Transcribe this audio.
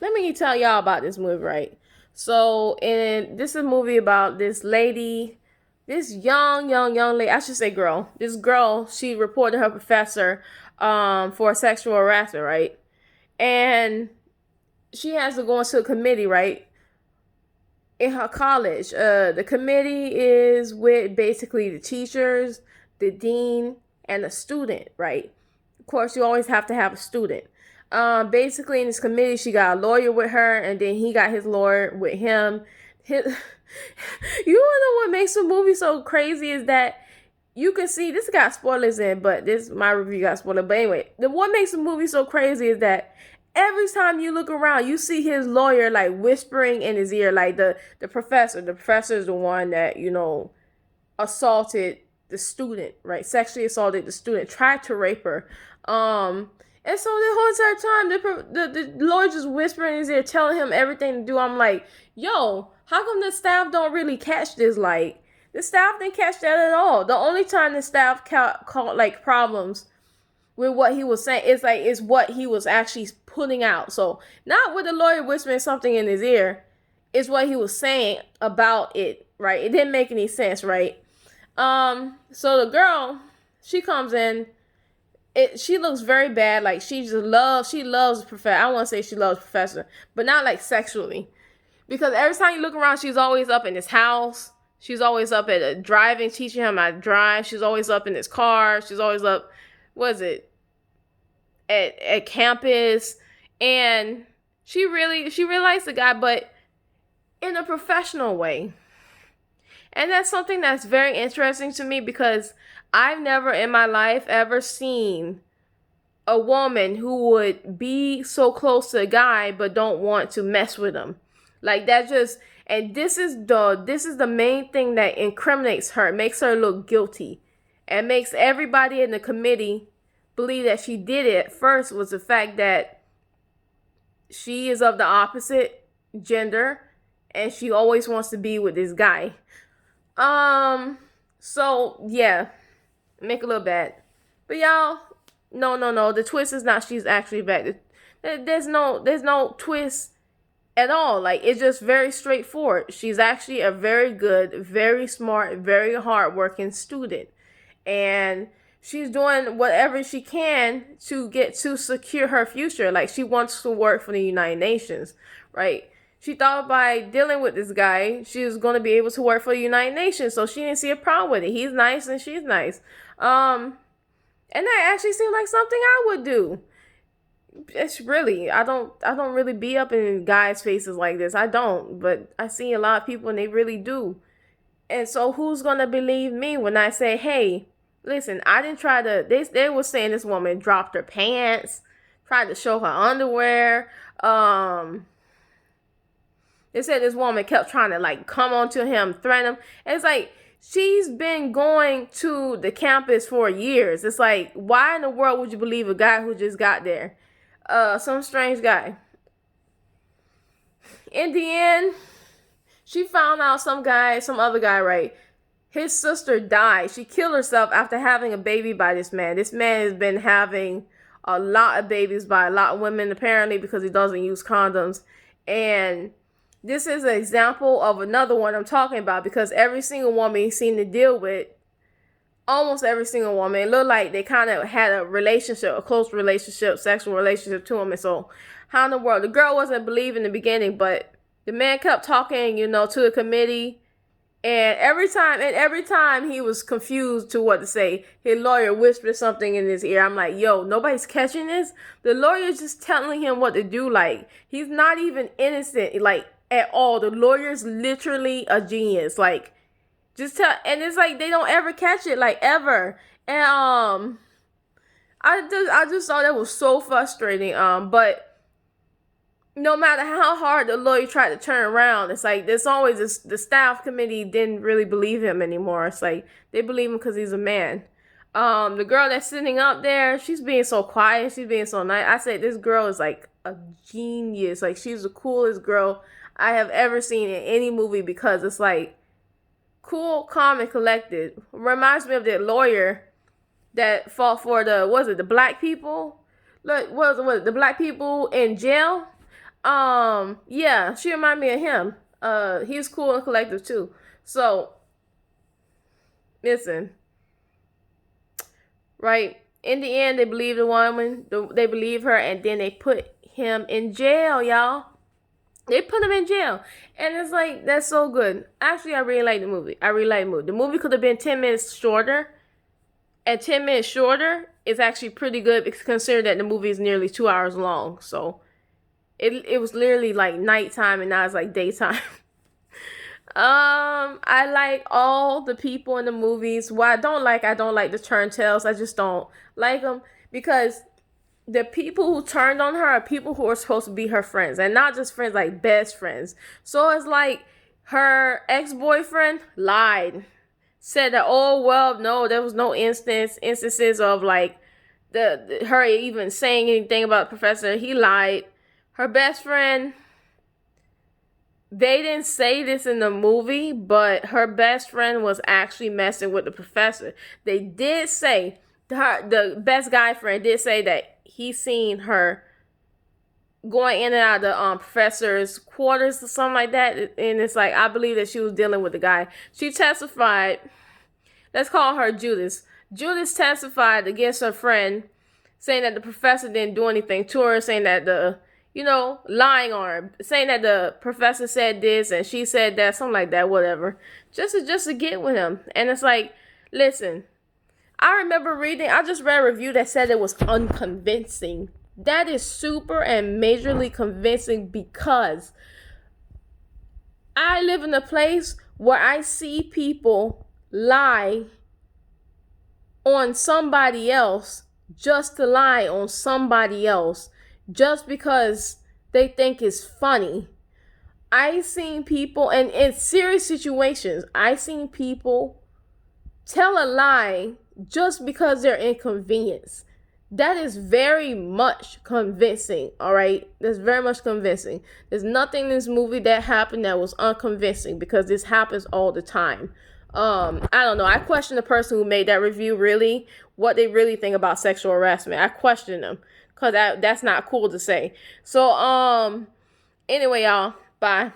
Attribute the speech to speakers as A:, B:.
A: let me tell y'all about this movie, right? So, and this is a movie about this lady, this young lady. I should say girl. This girl, she reported her professor, for sexual harassment, right? And she has to go into a committee, right? In her college, the committee is with basically the teachers, the dean, and the student, right? Of course, you always have to have a student. Basically, in this committee, she got a lawyer with her, and then he got his lawyer with him. His, you know what makes the movie so crazy is that you can see this got spoilers in, but this my review got spoilers. But anyway, what makes the movie so crazy is that every time you look around, you see his lawyer like whispering in his ear, like the professor. The professor is the one that assaulted the student, right? Sexually assaulted the student, tried to rape her. And so the whole entire time, the lawyer just whispering in his ear, telling him everything to do. I'm like, yo, how come the staff don't really catch this? Like, the staff didn't catch that at all. The only time the staff caught like problems with what he was saying is what he was actually putting out. So not with the lawyer whispering something in his ear, it's what he was saying about it, right? It didn't make any sense, right? So the girl, she comes in. She looks very bad. Like she loves the professor. I want to say she loves the professor, but not like sexually. Because every time you look around, she's always up in his house. She's always up at driving, teaching him how to drive. She's always up in his car. She's always up, what is it, at campus. And she really likes the guy, but in a professional way. And that's something that's very interesting to me because I've never in my life ever seen a woman who would be so close to a guy but don't want to mess with him. Like that just and this is the main thing that incriminates her, makes her look guilty, and makes everybody in the committee believe that she did it. At first was the fact that she is of the opposite gender and she always wants to be with this guy. So yeah, make a little bad. But y'all, no. The twist is not she's actually bad. There's no twist at all. Like it's just very straightforward. She's actually a very good, very smart, very hardworking student, and she's doing whatever she can to get to secure her future. Like she wants to work for the United Nations, right? She thought by dealing with this guy, she was going to be able to work for the United Nations. So she didn't see a problem with it. He's nice and she's nice. And that actually seemed like something I would do. It's really, I don't really be up in guys' faces like this. I don't, but I see a lot of people and they really do. And so who's going to believe me when I say, hey, listen, I didn't try to, they were saying this woman dropped her pants, tried to show her underwear. They said this woman kept trying to like come onto him, threaten him. And it's like, she's been going to the campus for years. It's like, why in the world would you believe a guy who just got there? Some strange guy. In the end, she found out some other guy, right? His sister died. She killed herself after having a baby by this man. This man has been having a lot of babies by a lot of women, apparently, because he doesn't use condoms. And this is an example of another one I'm talking about, because every single woman he seemed to deal with, almost every single woman, it looked like they kind of had a relationship, a close relationship, sexual relationship to him. And so, how in the world? The girl wasn't believing in the beginning, but the man kept talking, to the committee. And every time he was confused to what to say, his lawyer whispered something in his ear. I'm like, yo, nobody's catching this? The lawyer's just telling him what to do. Like, he's not even innocent, like, at all. The lawyer's literally a genius. Like, and it's like they don't ever catch it, like, ever. And I just thought that was so frustrating. But no matter how hard the lawyer tried to turn around, it's like there's always this, the staff committee didn't really believe him anymore. It's like they believe him because he's a man. The girl that's sitting up there, she's being so quiet, she's being so nice. I said this girl is like a genius. Like she's the coolest girl I have ever seen in any movie, because it's like cool, calm, and collected. Reminds me of that lawyer that fought for the black people. Look, what was it, the black people in jail? Yeah, she reminded me of him. He was cool and collective too. So listen, right? In the end, they believe the woman. They believe her, and then they put him in jail, y'all. They put him in jail, and it's like that's so good. Actually, I really like the movie. I really like the movie. The movie could have been 10 minutes shorter, and 10 minutes shorter is actually pretty good considering that the movie is nearly 2 hours long. So it was literally like nighttime, and now it's like daytime. I like all the people in the movies. What I don't like the turntails. I just don't like them because the people who turned on her are people who are supposed to be her friends, and not just friends, like best friends. So it's like her ex-boyfriend lied, said that, oh well, no, there was no instances of like the her even saying anything about the professor. He lied. Her best friend, they didn't say this in the movie, but her best friend was actually messing with the professor. They did say, the best guy friend did say that he seen her going in and out of the professor's quarters or something like that. And it's like, I believe that she was dealing with the guy. She testified. Let's call her Judas. Judas testified against her friend, saying that the professor didn't do anything to her, saying that lying on her, saying that the professor said this and she said that, something like that, whatever, just to get with him. And it's like, listen, I just read a review that said it was unconvincing. That is super and majorly convincing because I live in a place where I see people lie on somebody else just to lie on somebody else just because they think it's funny. I seen people, and in serious situations, I seen people tell a lie just because they're inconvenienced. That is very much convincing, all right? That's very much convincing. There's nothing in this movie that happened that was unconvincing because this happens all the time. I don't know. I question the person who made that review, really, what they really think about sexual harassment. I question them because that's not cool to say. So, anyway, y'all, bye.